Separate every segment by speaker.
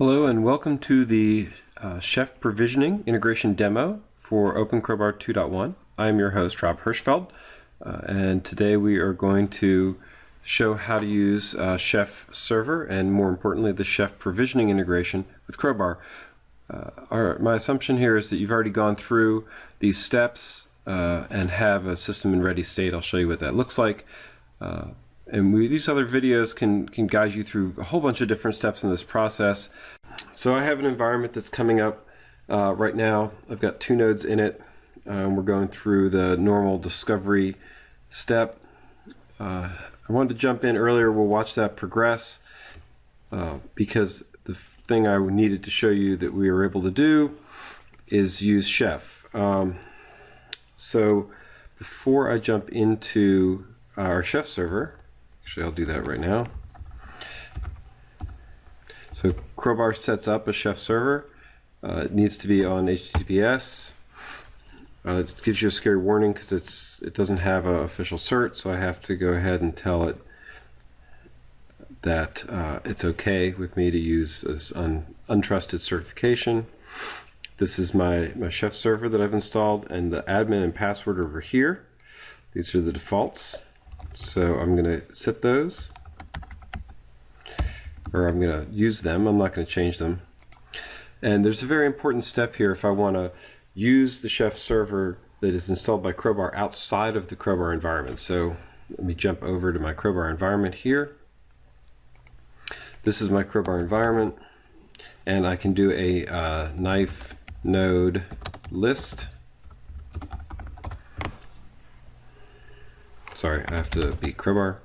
Speaker 1: Hello and welcome to the Chef Provisioning Integration Demo for OpenCrowbar 2.1. I'm your host, Rob Hirschfeld, and today we are going to show how to use Chef Server and, more importantly, the Chef Provisioning integration with Crowbar. My assumption here is that you've already gone through these steps and have a system in ready state. I'll show you what that looks like. These other videos can guide you through a whole bunch of different steps in this process. So I have an environment that's coming up right now. I've got 2 nodes in it. We're going through the normal discovery step. I wanted to jump in earlier. We'll watch that progress because the thing I needed to show you that we were able to do is use Chef. So before I jump into our Chef server, actually I'll do that right now. So Crowbar sets up a Chef server. It needs to be on HTTPS. It gives you a scary warning because it doesn't have an official cert, so I have to go ahead and tell it that it's okay with me to use this untrusted certification. This is my Chef server that I've installed, and the admin and password are over here. These are the defaults. So I'm going to set those, or I'm going to use them. I'm not going to change them. And there's a very important step here if I want to use the Chef server that is installed by Crowbar outside of the Crowbar environment. So let me jump over to my Crowbar environment here. This is my Crowbar environment, and I can do a knife node list. Sorry, I have to be Crowbar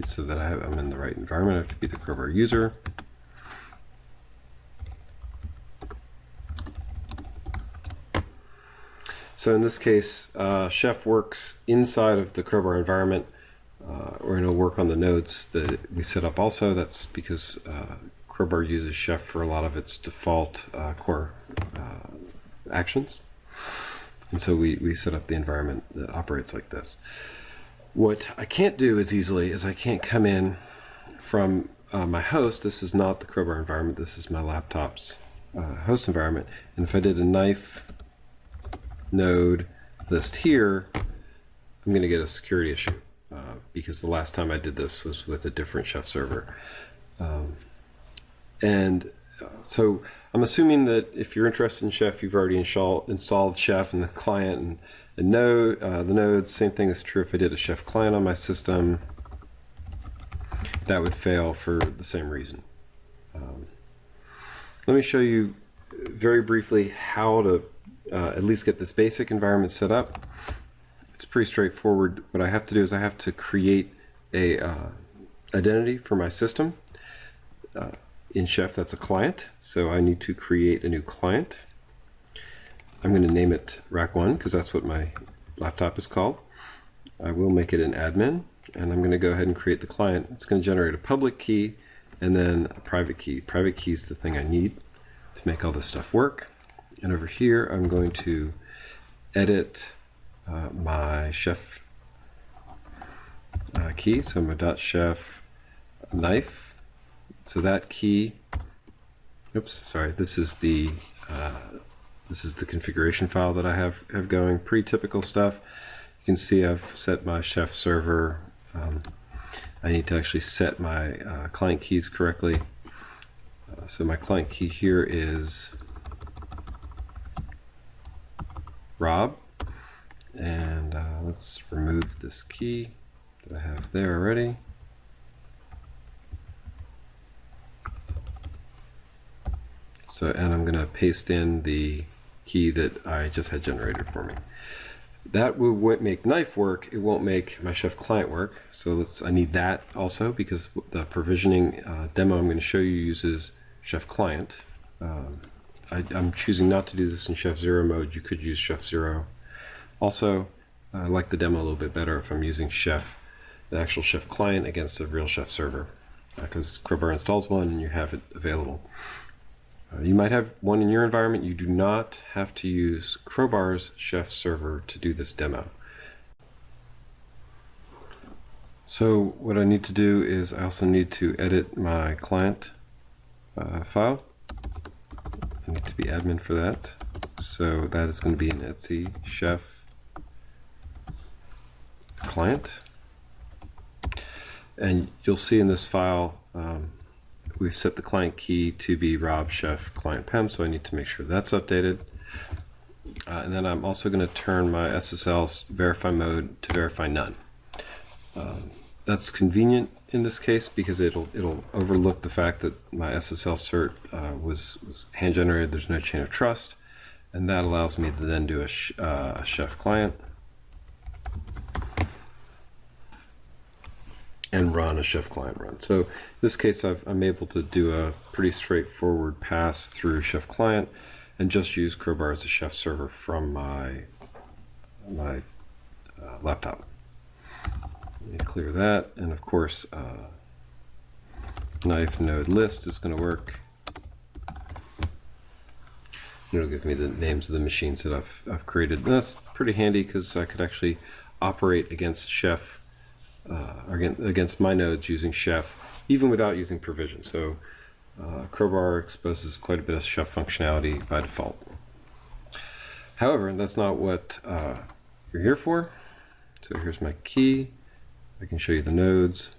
Speaker 1: so that I'm in the right environment. I have to be the Crowbar user. So in this case, Chef works inside of the Crowbar environment, or it'll work on the nodes that we set up also. That's because Crowbar uses Chef for a lot of its default core actions. And so we set up the environment that operates like this. What I can't do as easily is I can't come in from my host. This is not the Crowbar environment. This is my laptop's host environment. And if I did a knife node list here, I'm going to get a security issue because the last time I did this was with a different Chef server. So I'm assuming that if you're interested in Chef, you've already installed Chef and the client and node. The nodes, same thing is true if I did a Chef client on my system. That would fail for the same reason. Let me show you very briefly how to at least get this basic environment set up. It's pretty straightforward. What I have to do is I have to create a identity for my system. In Chef, that's a client, so I need to create a new client. I'm going to name it Rack1 because that's what my laptop is called. I will make it an admin, and I'm going to go ahead and create the client. It's going to generate a public key and then a private key. Private key is the thing I need to make all this stuff work. And over here, I'm going to edit my Chef key, so my .chef knife. So that key, oops, sorry, this is the configuration file that I have going, pretty typical stuff. You can see I've set my Chef server. I need to actually set my client keys correctly. So my client key here is Rob, and let's remove this key that I have there already. And I'm going to paste in the key that I just had generated for me. That will make knife work. It won't make my Chef client work. So I need that also because the provisioning demo I'm going to show you uses Chef client. I'm choosing not to do this in Chef 0 mode. You could use Chef 0. Also, I like the demo a little bit better if I'm using Chef, the actual Chef client against a real Chef server because Crowbar installs one and you have it available. You might have one in your environment. You do not have to use Crowbar's Chef server to do this demo. So what I need to do is I also need to edit my client file. I need to be admin for that. So that is going to be an Etsy Chef client. And you'll see in this file, we've set the client key to be Rob Chef Client Pem, so I need to make sure that's updated. And then I'm also going to turn my SSL verify mode to verify none. That's convenient in this case because it'll overlook the fact that my SSL cert was hand generated. There's no chain of trust, and that allows me to then do a Chef client and run a Chef client run. So in this case, I'm able to do a pretty straightforward pass through Chef client and just use Crowbar as a Chef server from my laptop. Let me clear that, and of course, knife node list is going to work. It'll give me the names of the machines that I've created, and that's pretty handy because I could actually operate against Chef, against my nodes using Chef, even without using provision. So Crowbar exposes quite a bit of Chef functionality by default. However, that's not what you're here for. So here's my key. I can show you the nodes.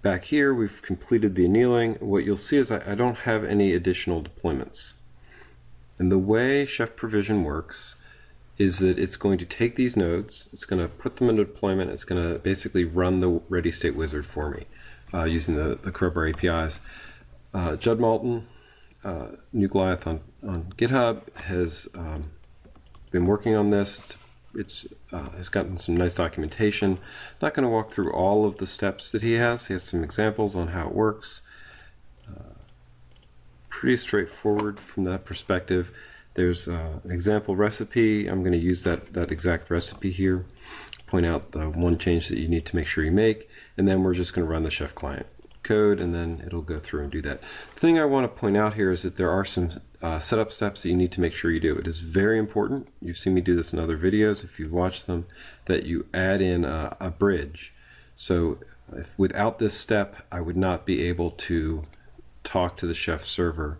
Speaker 1: Back here, we've completed the annealing. What you'll see is I don't have any additional deployments. And the way Chef Provision works is that it's going to take these nodes, it's going to put them into deployment, it's going to basically run the ready state wizard for me using the Crowbar APIs. Judd Malton, New Goliath on GitHub, has been working on this. It's gotten some nice documentation. Not going to walk through all of the steps that he has. He has some examples on how it works. Pretty straightforward from that perspective. There's an example recipe. I'm going to use that exact recipe here. Point out the one change that you need to make sure you make, and then we're just going to run the Chef client code, and then it'll go through and do that. The thing I want to point out here is that there are some setup steps that you need to make sure you do. It is very important. You've seen me do this in other videos if you've watched them, that you add in a bridge. So without this step, I would not be able to talk to the Chef server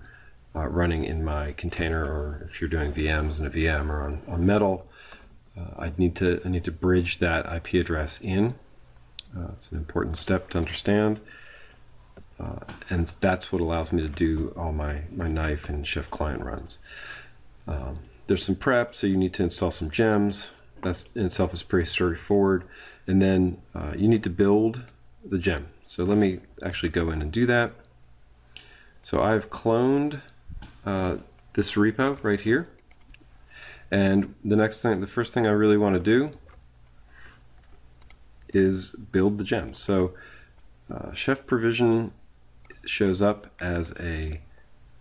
Speaker 1: running in my container, or if you're doing VMs in a VM or on Metal, I need to bridge that IP address in. It's an important step to understand. And that's what allows me to do all my knife and Chef client runs. There's some prep, so you need to install some gems. That in itself is pretty straightforward. And then you need to build the gem. So let me actually go in and do that. So I've cloned this repo right here. And the first thing I really want to do is build the gems. So Chef Provision shows up as a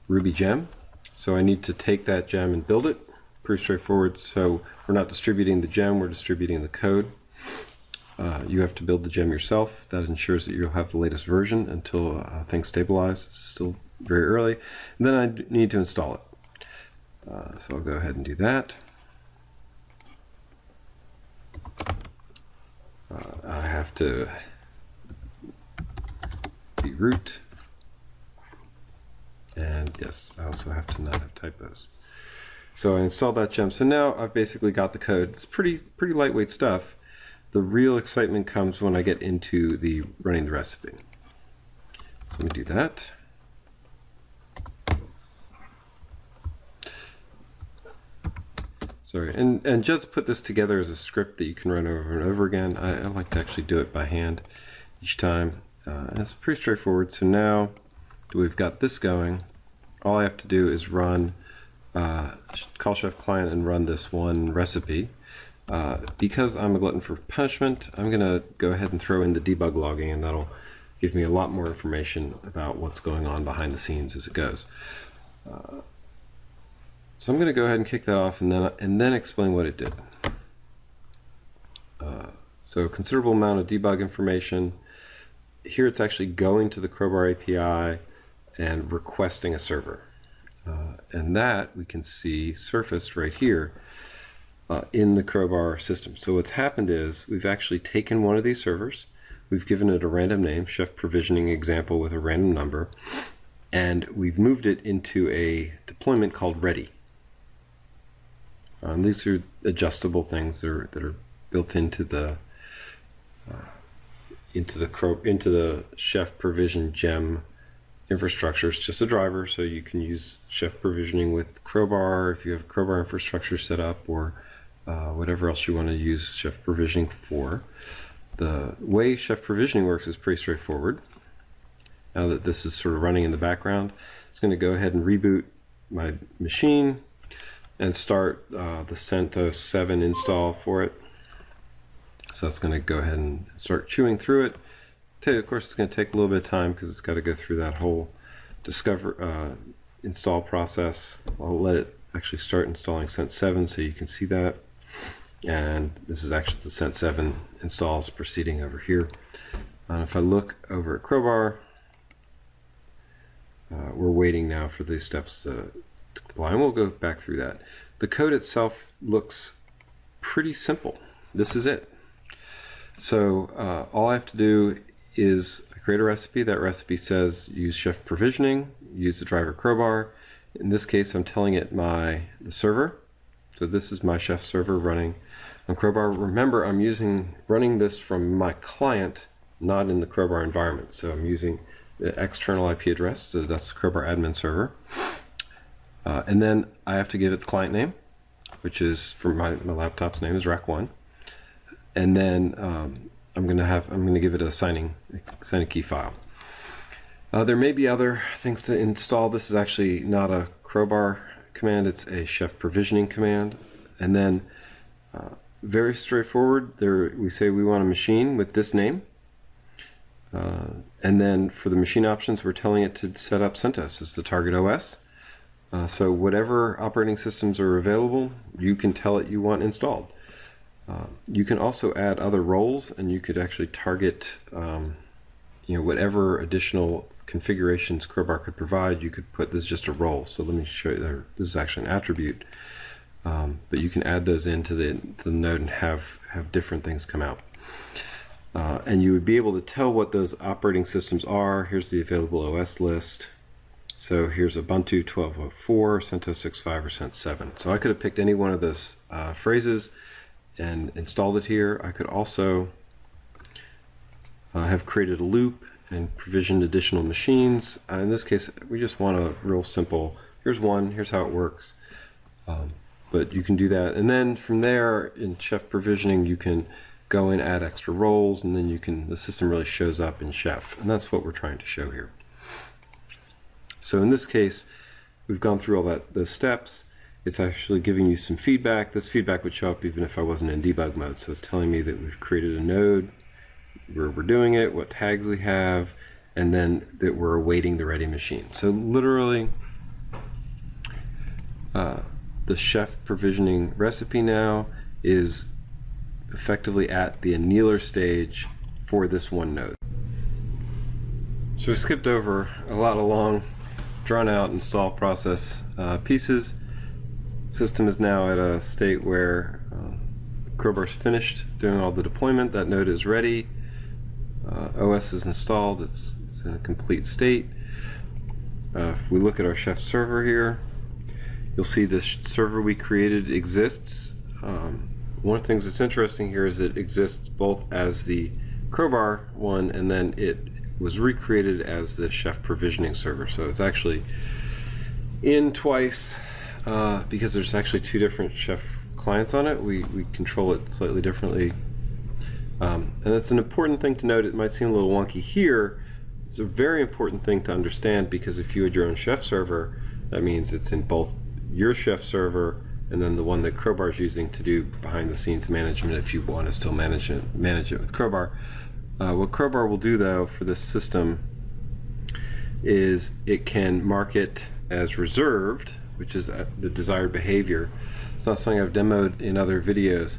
Speaker 1: Ruby gem, so I need to take that gem and build it. Pretty straightforward. So we're not distributing the gem, we're distributing the code. You have to build the gem yourself. That ensures that you'll have the latest version until things stabilize. It's still very early. And then I need to install it. So I'll go ahead and do that. I have to root, and yes, I also have to not have typos. So I installed that gem. So now I've basically got the code. It's pretty lightweight stuff. The real excitement comes when I get into the running the recipe. So let me do that. Sorry, and just put this together as a script that you can run over and over again. I like to actually do it by hand each time. It's pretty straightforward. So now that we've got this going, all I have to do is run call Chef client and run this one recipe. Because I'm a glutton for punishment, I'm going to go ahead and throw in the debug logging, and that'll give me a lot more information about what's going on behind the scenes as it goes. So I'm going to go ahead and kick that off and then explain what it did. So a considerable amount of debug information. Here it's actually going to the Crowbar API and requesting a server. And that we can see surfaced right here. in the Crowbar system. So what's happened is we've actually taken one of these servers, we've given it a random name, Chef Provisioning Example with a random number, and we've moved it into a deployment called Ready. These are adjustable things that are built into the Chef Provision gem infrastructure. It's just a driver, so you can use Chef Provisioning with Crowbar if you have Crowbar infrastructure set up, or whatever else you want to use Chef Provisioning for. The way Chef Provisioning works is pretty straightforward. Now that this is sort of running in the background, it's going to go ahead and reboot my machine and start the CentOS 7 install for it. So it's going to go ahead and start chewing through it. Of course, it's going to take a little bit of time because it's got to go through that whole install process. I'll let it actually start installing Cent 7 so you can see that. And this is actually the Cent 7 installs proceeding over here. If I look over at Crowbar, we're waiting now for these steps to comply, and we'll go back through that. The code itself looks pretty simple. This is it. So all I have to do is create a recipe. That recipe says use Chef Provisioning, use the driver Crowbar. In this case, I'm telling it the server. So this is my Chef server running on Crowbar. Remember, I'm running this from my client, not in the Crowbar environment. So I'm using the external IP address, so that's the Crowbar admin server. And then I have to give it the client name, which is, for my laptop's name is Rack1. And then I'm going to give it a signing key file. There may be other things to install. This is actually not a Crowbar command, it's a Chef Provisioning command. And then very straightforward, we say we want a machine with this name. And then for the machine options, we're telling it to set up CentOS as the target OS. So whatever operating systems are available, you can tell it you want installed. You can also add other roles, and you could actually target whatever additional configurations Crowbar could provide. You could put this is just a role. So let me show you there. This is actually an attribute, but you can add those into the node and have different things come out. And you would be able to tell what those operating systems are. Here's the available OS list. So here's Ubuntu 12.04, CentOS 6.5, or Cent 7. So I could have picked any one of those phrases and installed it here. I could also have created a loop and provisioned additional machines. In this case, we just want a real simple, here's one, here's how it works. But you can do that. And then from there, in Chef Provisioning, you can go and add extra roles, and then the system really shows up in Chef. And that's what we're trying to show here. So in this case, we've gone through all those steps. It's actually giving you some feedback. This feedback would show up even if I wasn't in debug mode. So it's telling me that we've created a node, where we're doing it, what tags we have, and then that we're awaiting the ready machine. So literally, the Chef Provisioning recipe now is effectively at the annealer stage for this one node. So we skipped over a lot of long, drawn out install process pieces. System is now at a state where Crowbar's finished doing all the deployment. That node is ready. OS is installed. It's in a complete state. If we look at our Chef server here, you'll see this server we created exists. One of the things that's interesting here is it exists both as the Crowbar one, and then it was recreated as the Chef Provisioning server. So it's actually in twice because there's actually two different Chef clients on it. We control it slightly differently. And that's an important thing to note. It might seem a little wonky here. It's a very important thing to understand, because if you had your own Chef server, that means it's in both your Chef server and then the one that Crowbar is using to do behind the scenes management if you want to still manage it with Crowbar. What Crowbar will do though for this system is it can mark it as reserved, which is the desired behavior. It's not something I've demoed in other videos.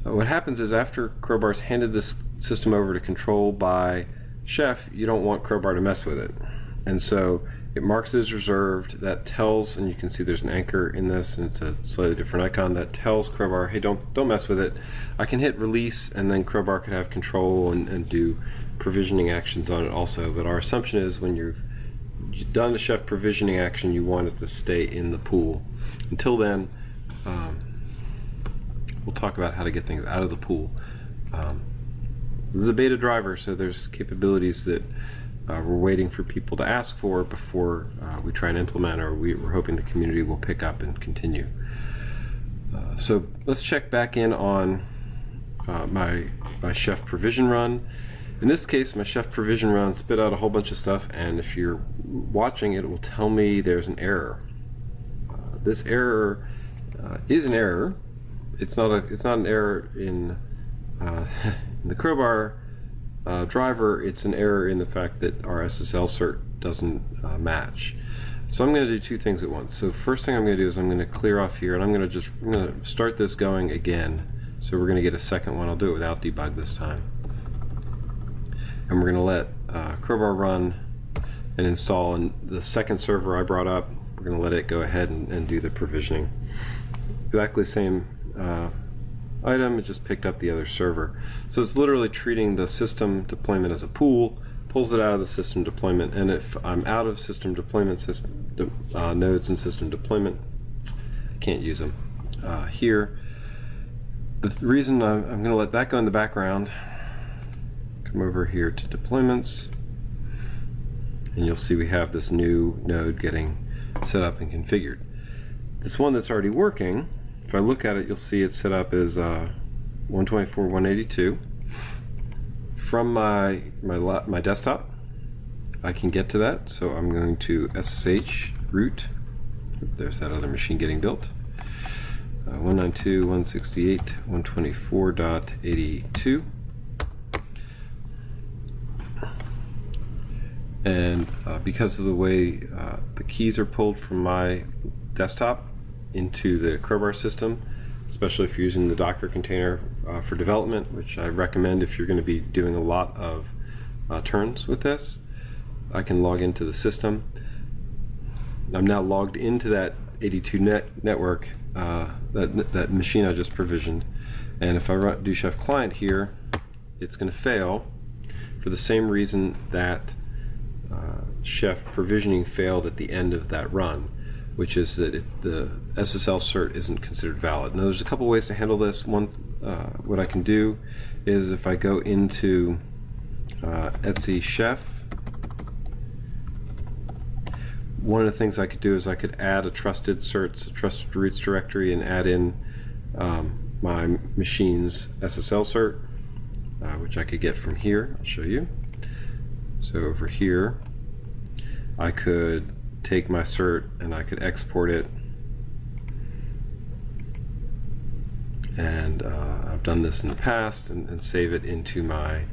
Speaker 1: What happens is after Crowbar's handed this system over to control by Chef, you don't want Crowbar to mess with it. And so it marks it as reserved. That tells, and you can see there's an anchor in this, and it's a slightly different icon that tells Crowbar, hey, don't mess with it. I can hit release, and then Crowbar could have control and do provisioning actions on it also. But our assumption is when you've done the Chef provisioning action, you want it to stay in the pool. Until then, we'll talk about how to get things out of the pool. This is a beta driver, so there's capabilities that we're waiting for people to ask for before we try and implement, or we're hoping the community will pick up and continue. So let's check back in on my Chef provision run. In this case, my Chef provision run spit out a whole bunch of stuff, and if you're watching it will tell me there's an error. This error is an error. It's not an error in the Crowbar driver. It's an error in the fact that our SSL cert doesn't match. So I'm going to do two things at once. So first thing I'm going to do is I'm going to clear off here, and I'm going to start this going again. So we're going to get a second one. I'll do it without debug this time. And we're going to let Crowbar run and install, and the second server I brought up, we're going to let it go ahead and do the provisioning. Exactly the same item, it just picked up the other server. So it's literally treating the system deployment as a pool, pulls it out of the system deployment, and if I'm out of system deployment nodes and system deployment, I can't use them. Here, the reason I'm going to let that go in the background, come over here to deployments, and you'll see we have this new node getting set up and configured. This one that's already working, if I look at it, you'll see it's set up as 124.182. From my desktop, I can get to that, so I'm going to SSH root. There's that other machine getting built. 192.168.124.82. And because of the way the keys are pulled from my desktop into the Crowbar system, especially if you're using the Docker container for development, which I recommend if you're going to be doing a lot of turns with this, I can log into the system. I'm now logged into that 82 network, that machine I just provisioned, and if I do Chef client here, it's going to fail for the same reason that Chef provisioning failed at the end of that run, which is that the SSL cert isn't considered valid. Now there's a couple ways to handle this. One, what I can do is if I go into etc chef, one of the things I could do is I could add a trusted certs, a trusted roots directory, and add in my machine's SSL cert, which I could get from here. I'll show you. So over here, I could take my cert and I could export it, and I've done this in the past, and save it into my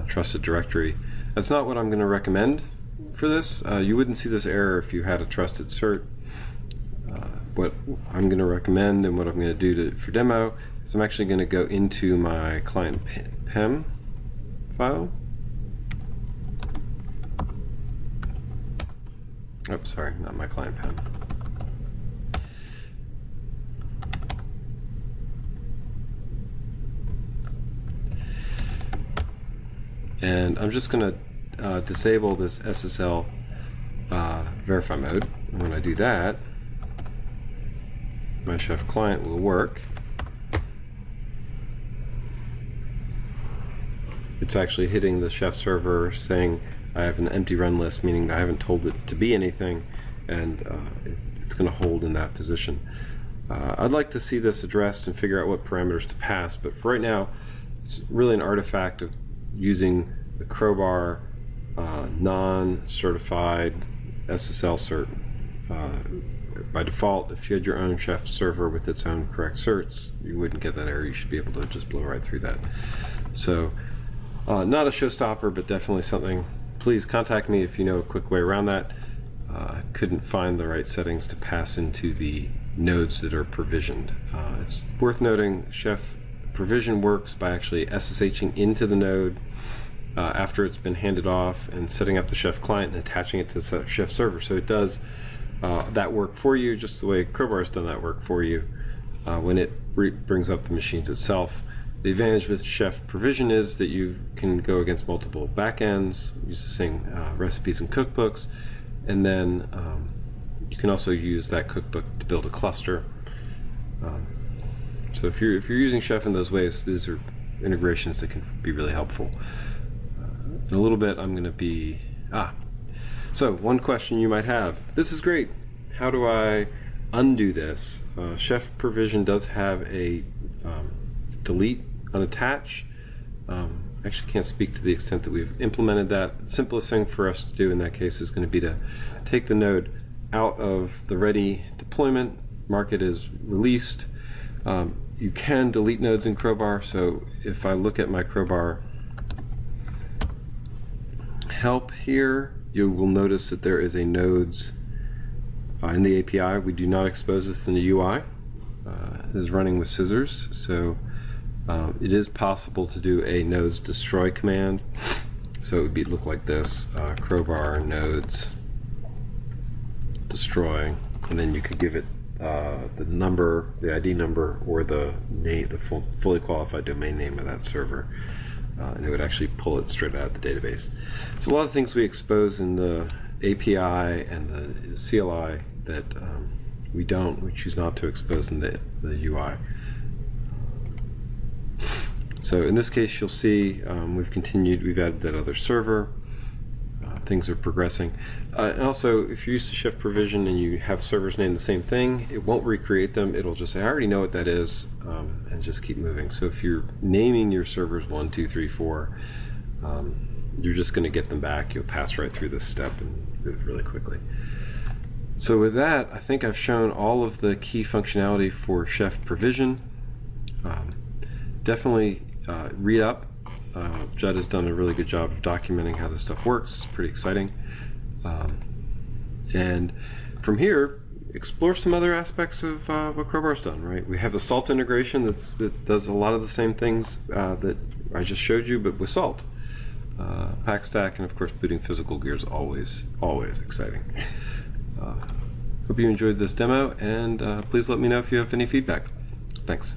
Speaker 1: trusted directory. That's not what I'm going to recommend for this. You wouldn't see this error if you had a trusted cert. What I'm going to recommend and what I'm going to do for demo is I'm actually going to go into my client PEM file. Oh, sorry, not my client PEM. And I'm just going to disable this SSL verify mode. And when I do that, my Chef client will work. It's actually hitting the Chef server saying I have an empty run list, meaning I haven't told it to be anything, and it's going to hold in that position. I'd like to see this addressed and figure out what parameters to pass, but for right now, it's really an artifact of using the Crowbar non-certified SSL cert. By default, if you had your own Chef server with its own correct certs, you wouldn't get that error. You should be able to just blow right through that. So, not a showstopper, but definitely something. Please contact me if you know a quick way around that. I couldn't find the right settings to pass into the nodes that are provisioned. It's worth noting Chef provision works by actually SSHing into the node after it's been handed off, and setting up the Chef client and attaching it to the Chef server. So it does that work for you, just the way Crowbar has done that work for you when it brings up the machines itself. The advantage with Chef Provision is that you can go against multiple backends, use the same recipes and cookbooks, and then you can also use that cookbook to build a cluster. So if you're using Chef in those ways, these are integrations that can be really helpful. In a little bit, I'm going to be so one question you might have: this is great. How do I undo this? Chef Provision does have a delete unattach. I actually can't speak to the extent that we've implemented that. The simplest thing for us to do in that case is going to be to take the node out of the ready deployment, mark it as released. You can delete nodes in Crowbar, so if I look at my Crowbar help here, you will notice that there is a nodes in the API. We do not expose this in the UI. It is running with scissors, so it is possible to do a nodes destroy command. So it would look like this: Crowbar nodes destroy, and then you could give it the number, the ID number, or the name, the fully qualified domain name of that server, and it would actually pull it straight out of the database. So a lot of things we expose in the API and the CLI that we choose not to expose in the UI. So in this case, you'll see we've added that other server. Things are progressing. And also, if you're used to Chef Provision and you have servers named the same thing, it won't recreate them. It'll just say, I already know what that is, and just keep moving. So if you're naming your servers 1, 2, 3, 4, you're just going to get them back. You'll pass right through this step and move really quickly. So with that, I think I've shown all of the key functionality for Chef Provision. Definitely read up. Judd has done a really good job of documenting how this stuff works. It's pretty exciting. And from here, explore some other aspects of what Crowbar's done, right? We have a Salt integration that does a lot of the same things that I just showed you, but with Salt. Packstack, and of course booting physical gear is always exciting. Hope you enjoyed this demo, and please let me know if you have any feedback. Thanks.